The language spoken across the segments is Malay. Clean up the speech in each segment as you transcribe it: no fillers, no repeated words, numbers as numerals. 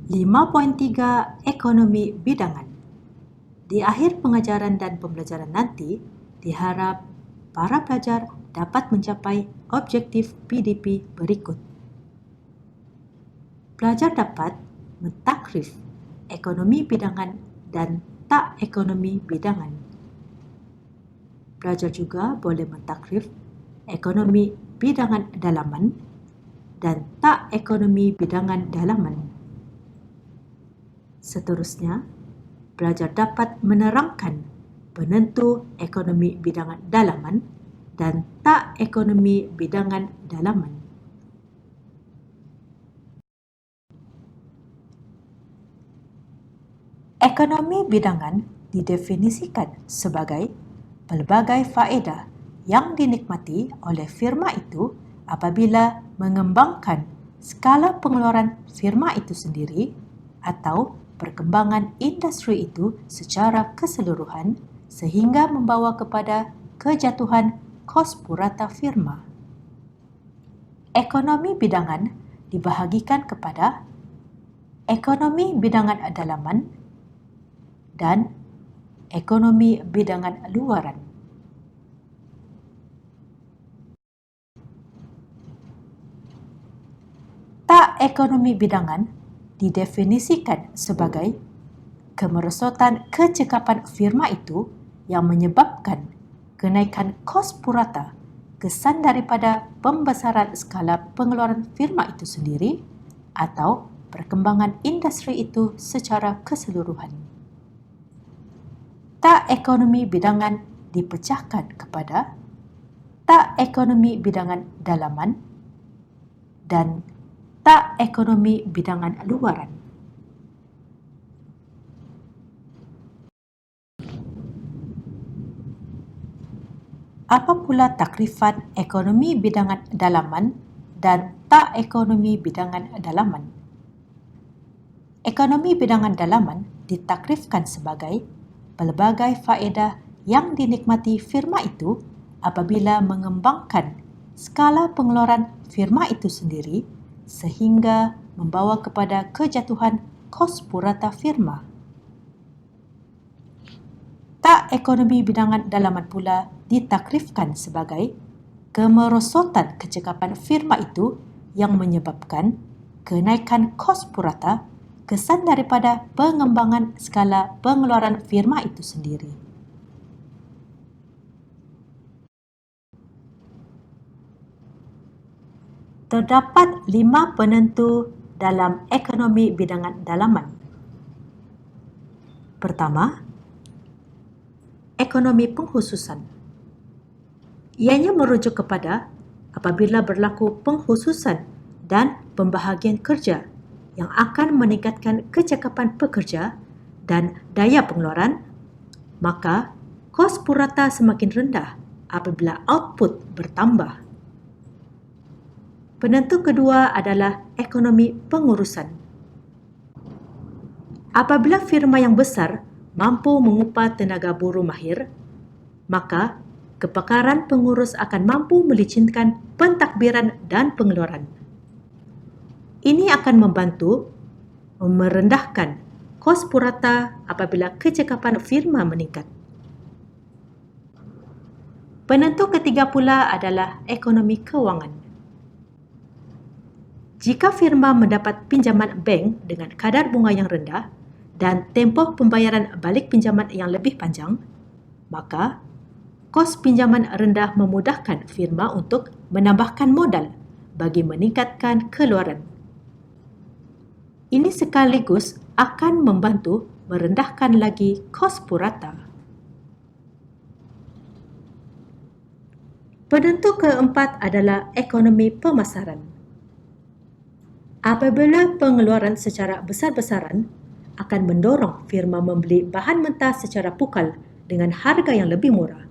5.3 Ekonomi Bidangan. Di akhir pengajaran dan pembelajaran nanti, diharap para pelajar dapat mencapai objektif PDP berikut. Pelajar dapat mentakrif ekonomi bidangan dan tak ekonomi bidangan. Pelajar juga boleh mentakrif ekonomi bidangan dalaman dan tak ekonomi bidangan dalaman. Seterusnya, pelajar dapat menerangkan penentu ekonomi bidangan dalaman dan tak ekonomi bidangan dalaman. Ekonomi bidangan didefinisikan sebagai pelbagai faedah yang dinikmati oleh firma itu apabila mengembangkan skala pengeluaran firma itu sendiri atau perkembangan industri itu secara keseluruhan sehingga membawa kepada kejatuhan kos purata firma. Ekonomi bidangan dibahagikan kepada ekonomi bidangan dalaman dan ekonomi bidangan luaran. Tak ekonomi bidangan didefinisikan sebagai kemerosotan kecekapan firma itu yang menyebabkan kenaikan kos purata kesan daripada pembesaran skala pengeluaran firma itu sendiri atau perkembangan industri itu secara keseluruhan. Tak ekonomi bidangan dipecahkan kepada tak ekonomi bidangan dalaman dan tak ekonomi bidangan luaran. Apa pula takrifan ekonomi bidangan dalaman dan tak ekonomi bidangan dalaman? Ekonomi bidangan dalaman ditakrifkan sebagai pelbagai faedah yang dinikmati firma itu apabila mengembangkan skala pengeluaran firma itu sendiri sehingga membawa kepada kejatuhan kos purata firma. Tak ekonomi bidangan dalaman pula ditakrifkan sebagai kemerosotan kecekapan firma itu yang menyebabkan kenaikan kos purata kesan daripada pengembangan skala pengeluaran firma itu sendiri. Terdapat 5 penentu dalam ekonomi bidangan dalaman. Pertama, ekonomi pengkhususan. Ianya merujuk kepada apabila berlaku pengkhususan dan pembahagian kerja yang akan meningkatkan kecekapan pekerja dan daya pengeluaran, maka kos purata semakin rendah apabila output bertambah. Penentu kedua adalah ekonomi pengurusan. Apabila firma yang besar mampu mengupah tenaga buruh mahir, maka kepakaran pengurus akan mampu melicinkan pentadbiran dan pengeluaran. Ini akan membantu merendahkan kos purata apabila kecekapan firma meningkat. Penentu ketiga pula adalah ekonomi kewangan. Jika firma mendapat pinjaman bank dengan kadar bunga yang rendah dan tempoh pembayaran balik pinjaman yang lebih panjang, maka kos pinjaman rendah memudahkan firma untuk menambahkan modal bagi meningkatkan keluaran. Ini sekaligus akan membantu merendahkan lagi kos purata. Penentu keempat adalah ekonomi pemasaran. Apabila pengeluaran secara besar-besaran akan mendorong firma membeli bahan mentah secara pukal dengan harga yang lebih murah.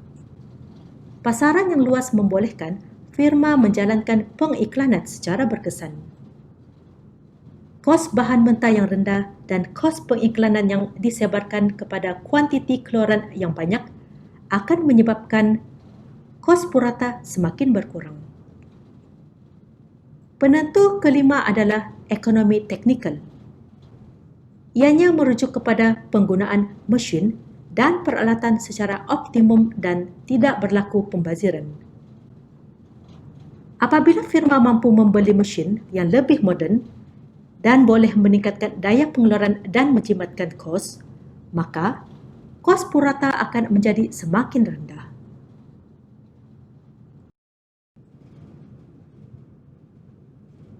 Pasaran yang luas membolehkan firma menjalankan pengiklanan secara berkesan. Kos bahan mentah yang rendah dan kos pengiklanan yang disebarkan kepada kuantiti keluaran yang banyak akan menyebabkan kos purata semakin berkurang. Penentu kelima adalah ekonomi teknikal. Ianya merujuk kepada penggunaan mesin dan peralatan secara optimum dan tidak berlaku pembaziran. Apabila firma mampu membeli mesin yang lebih moden dan boleh meningkatkan daya pengeluaran dan menjimatkan kos, maka kos purata akan menjadi semakin rendah.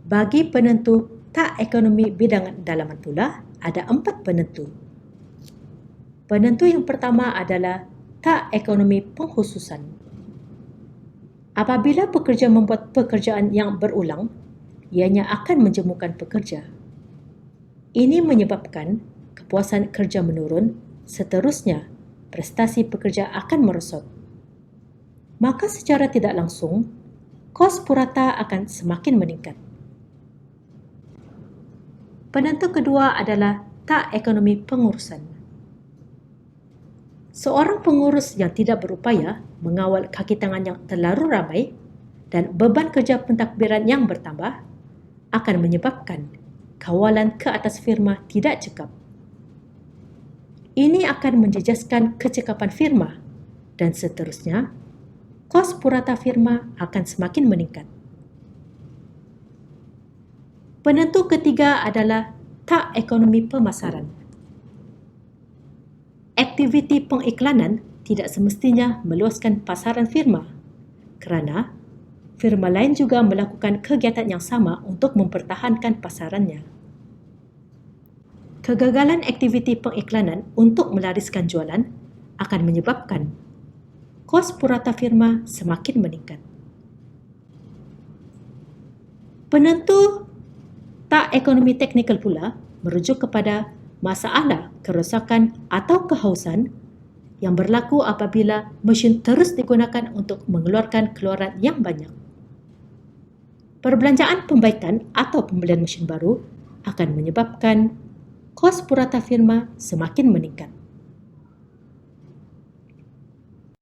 Bagi penentu tak ekonomi bidangan dalaman pula, ada 4 penentu. Penentu yang pertama adalah tak ekonomi pengkhususan. Apabila pekerja membuat pekerjaan yang berulang, ianya akan menjemukan pekerja. Ini menyebabkan kepuasan kerja menurun, seterusnya prestasi pekerja akan merosot. Maka secara tidak langsung, kos purata akan semakin meningkat. Penentu kedua adalah tak ekonomi pengurusan. Seorang pengurus yang tidak berupaya mengawal kaki tangan yang terlalu ramai dan beban kerja pentadbiran yang bertambah akan menyebabkan kawalan ke atas firma tidak cekap. Ini akan menjejaskan kecekapan firma dan seterusnya, kos purata firma akan semakin meningkat. Penentu ketiga adalah tak ekonomi pemasaran. Aktiviti pengiklanan tidak semestinya meluaskan pasaran firma kerana firma lain juga melakukan kegiatan yang sama untuk mempertahankan pasarannya. Kegagalan aktiviti pengiklanan untuk melariskan jualan akan menyebabkan kos purata firma semakin meningkat. Penentu tak ekonomi teknikal pula merujuk kepada masalah kerosakan atau kehausan yang berlaku apabila mesin terus digunakan untuk mengeluarkan keluaran yang banyak. Perbelanjaan pembaikan atau pembelian mesin baru akan menyebabkan kos purata firma semakin meningkat.